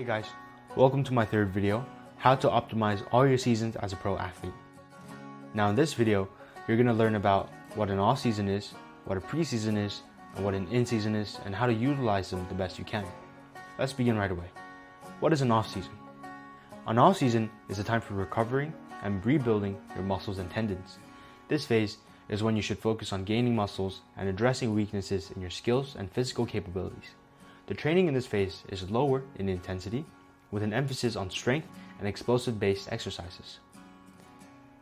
Hey guys, welcome to my third video, how to optimize all your seasons as a pro athlete. Now in this video, you're going to learn about what an off-season is, what a preseason is, and what an in-season is, and how to utilize them the best you can. Let's begin right away. What is an off-season? An off-season is a time for recovering and rebuilding your muscles and tendons. This phase is when you should focus on gaining muscles and addressing weaknesses in your skills and physical capabilities. The training in this phase is lower in intensity, with an emphasis on strength and explosive-based exercises.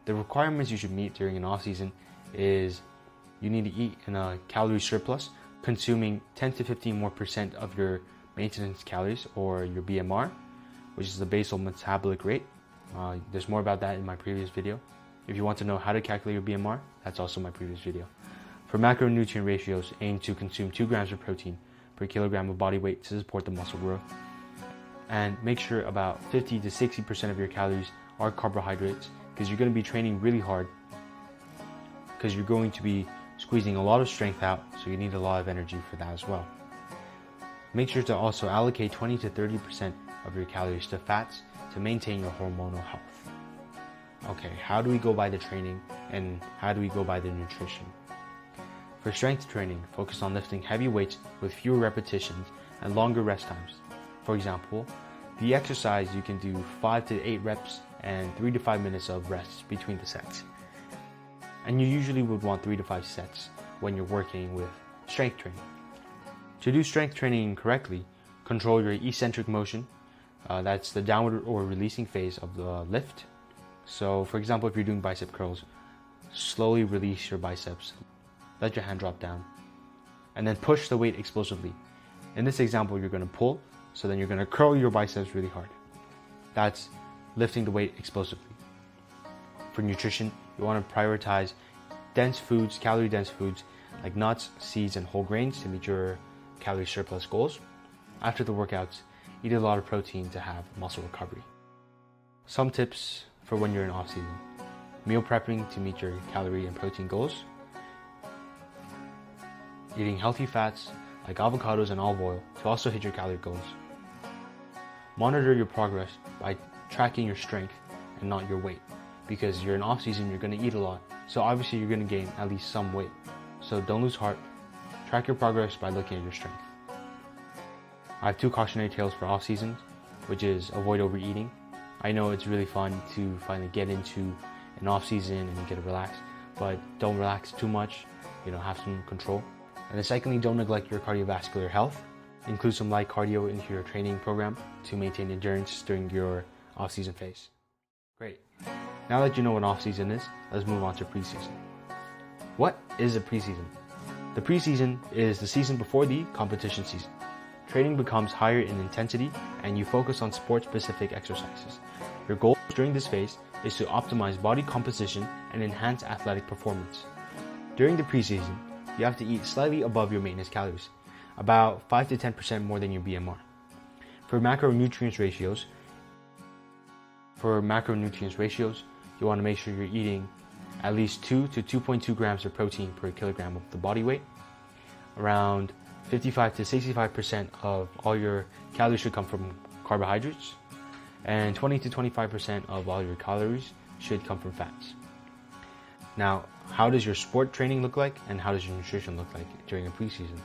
The requirements you should meet during an off-season is you need to eat in a calorie surplus, consuming 10 to 15% more of your maintenance calories, or your BMR, which is the basal metabolic rate. There's more about that in my previous video. If you want to know how to calculate your BMR, that's also my previous video. For macronutrient ratios, aim to consume 2 grams of protein per kilogram of body weight to support the muscle growth. And make sure about 50 to 60% of your calories are carbohydrates, because you're going to be training really hard, because you're going to be squeezing a lot of strength out, so you need a lot of energy for that as well. Make sure to also allocate 20 to 30% of your calories to fats to maintain your hormonal health. Okay, how do we go by the training and how do we go by the nutrition? For strength training, focus on lifting heavy weights with fewer repetitions and longer rest times. For example, the exercise you can do 5 to 8 reps and 3 to 5 minutes of rest between the sets. And you usually would want 3 to 5 sets when you're working with strength training. To do strength training correctly, control your eccentric motion. That's the downward or releasing phase of the lift. So for example, if you're doing bicep curls, slowly release your biceps. Let your hand drop down. And then push the weight explosively. In this example, you're going to pull, so then you're going to curl your biceps really hard. That's lifting the weight explosively. For nutrition, you want to prioritize dense foods, calorie-dense foods, like nuts, seeds, and whole grains to meet your calorie surplus goals. After the workouts, eat a lot of protein to have muscle recovery. Some tips for when you're in off-season. Meal prepping to meet your calorie and protein goals. Eating healthy fats like avocados and olive oil to also hit your calorie goals. Monitor your progress by tracking your strength and not your weight, because you're in off-season, you're going to eat a lot, so obviously you're going to gain at least some weight. So don't lose heart. Track your progress by looking at your strength. I have 2 cautionary tales for off-seasons, which is avoid overeating. I know it's really fun to finally get into an off-season and get relaxed, but don't relax too much, have some control. And then secondly, don't neglect your cardiovascular health. Include some light cardio into your training program to maintain endurance during your off-season phase. Great. Now that you know what off-season is, let's move on to preseason. What is a preseason? The preseason is the season before the competition season. Training becomes higher in intensity and you focus on sport-specific exercises. Your goal during this phase is to optimize body composition and enhance athletic performance. During the preseason, you have to eat slightly above your maintenance calories, about 5 to 10% more than your BMR. For macronutrients ratios, you want to make sure you're eating at least 2 to 2.2 grams of protein per kilogram of the body weight. Around 55 to 65% of all your calories should come from carbohydrates, and 20 to 25% of all your calories should come from fats. Now, how does your sport training look like, and how does your nutrition look like during a preseason?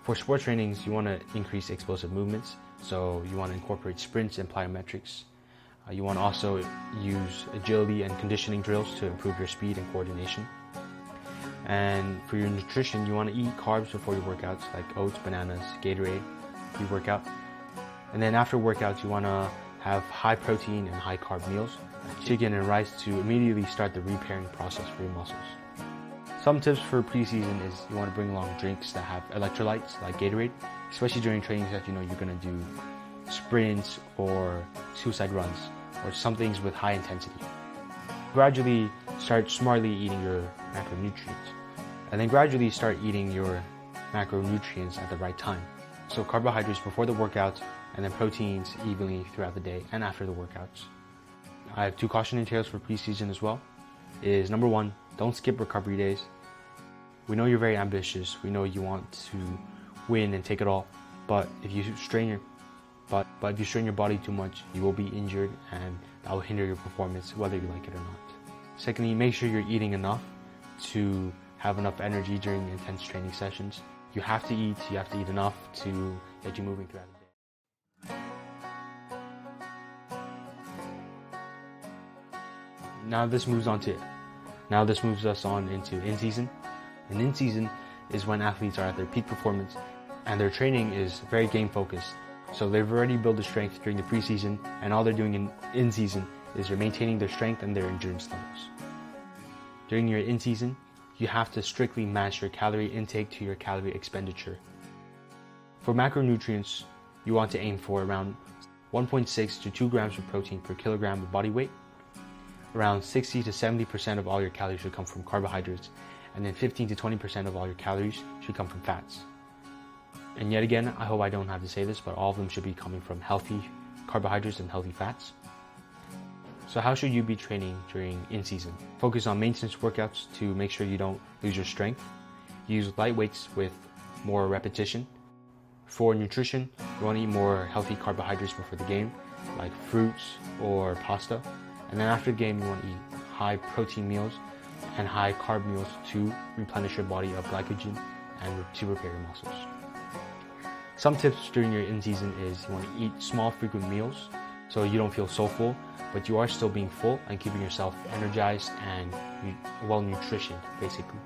For sport trainings, you want to increase explosive movements, so you want to incorporate sprints and plyometrics. You want to also use agility and conditioning drills to improve your speed and coordination. And for your nutrition, you want to eat carbs before your workouts, like oats, bananas, Gatorade, pre-workout. And then after workouts, you want to have high protein and high carb meals, like chicken and rice, to immediately start the repairing process for your muscles. Some tips for preseason is you want to bring along drinks that have electrolytes, like Gatorade, especially during trainings that you're going to do sprints or suicide runs, or some things with high intensity. Gradually start smartly eating your macronutrients, and then gradually start eating your macronutrients at the right time. So carbohydrates before the workouts, and then proteins evenly throughout the day and after the workouts. I have 2 cautionary tales for preseason as well. Is number 1, don't skip recovery days. We know you're very ambitious. We know you want to win and take it all. But if you strain but if you strain your body too much, you will be injured, and that will hinder your performance whether you like it or not. Secondly, make sure you're eating enough to have enough energy during intense training sessions. You have to eat enough to get you moving throughout the day. Now this moves us on into in-season. And in-season is when athletes are at their peak performance and their training is very game focused. So they've already built the strength during the preseason, and all they're doing in season is they're maintaining their strength and their endurance levels. During your in-season, you have to strictly match your calorie intake to your calorie expenditure. For macronutrients, you want to aim for around 1.6 to 2 grams of protein per kilogram of body weight. Around 60 to 70% of all your calories should come from carbohydrates, and then 15 to 20% of all your calories should come from fats. And yet again, I hope I don't have to say this, but all of them should be coming from healthy carbohydrates and healthy fats. So how should you be training during in-season? Focus on maintenance workouts to make sure you don't lose your strength. Use light weights with more repetition. For nutrition, you want to eat more healthy carbohydrates before the game, like fruits or pasta. And then after the game, you want to eat high protein meals and high carb meals to replenish your body of glycogen and to repair your muscles. Some tips during your in-season is you want to eat small frequent meals so you don't feel so full, but you are still being full and keeping yourself energized and well nutritioned, basically.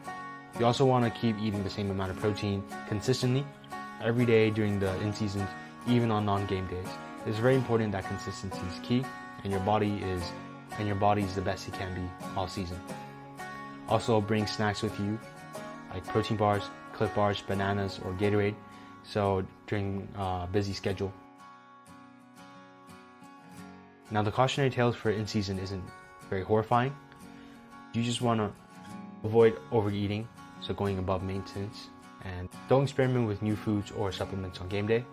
You also want to keep eating the same amount of protein consistently every day during the in-season, even on non-game days. It's very important that consistency is key, and your body is the best it can be all season. Also bring snacks with you, like protein bars, Clif bars, bananas, or Gatorade, so during a busy schedule. Now the cautionary tales for in-season isn't very horrifying. You just want to avoid overeating, so going above maintenance, and don't experiment with new foods or supplements on game day.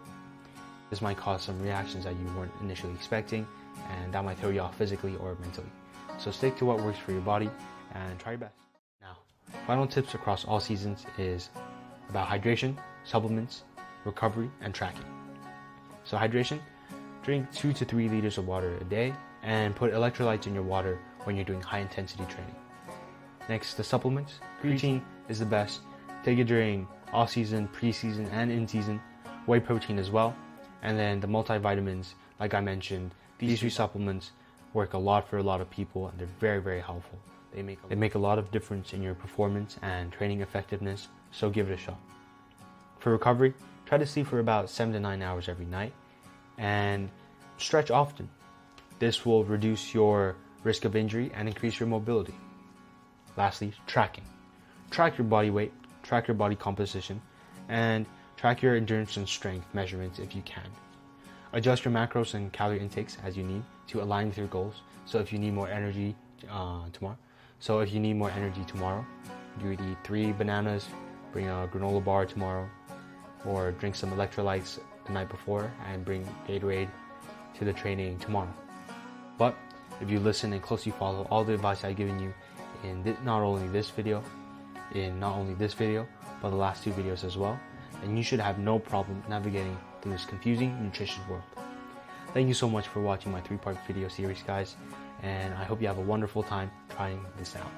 This might cause some reactions that you weren't initially expecting, and that might throw you off physically or mentally. So stick to what works for your body and try your best. Now, final tips across all seasons is about hydration, supplements, recovery, and tracking. So hydration, drink 2 to 3 liters of water a day and put electrolytes in your water when you're doing high intensity training. Next, the supplements. Creatine is the best. Take it during off season, preseason, and in season. Whey protein as well. And then the multivitamins, like I mentioned, these 3 supplements work a lot for a lot of people, and they're very, very helpful. They make a lot of difference in your performance and training effectiveness, so give it a shot. For recovery, try to sleep for about 7 to 9 hours every night and stretch often. This will reduce your risk of injury and increase your mobility. Lastly, tracking. Track your body weight, track your body composition, and track your endurance and strength measurements if you can. Adjust your macros and calorie intakes as you need to align with your goals. So if you need more energy tomorrow, you would eat 3 bananas, bring a granola bar tomorrow, or drink some electrolytes the night before and bring Gatorade to the training tomorrow. But if you listen and closely follow all the advice I've given you in not only this video, but the last 2 videos as well, then you should have no problem navigating through this confusing nutrition world. Thank you so much for watching my 3-part video series, guys, and I hope you have a wonderful time trying this out.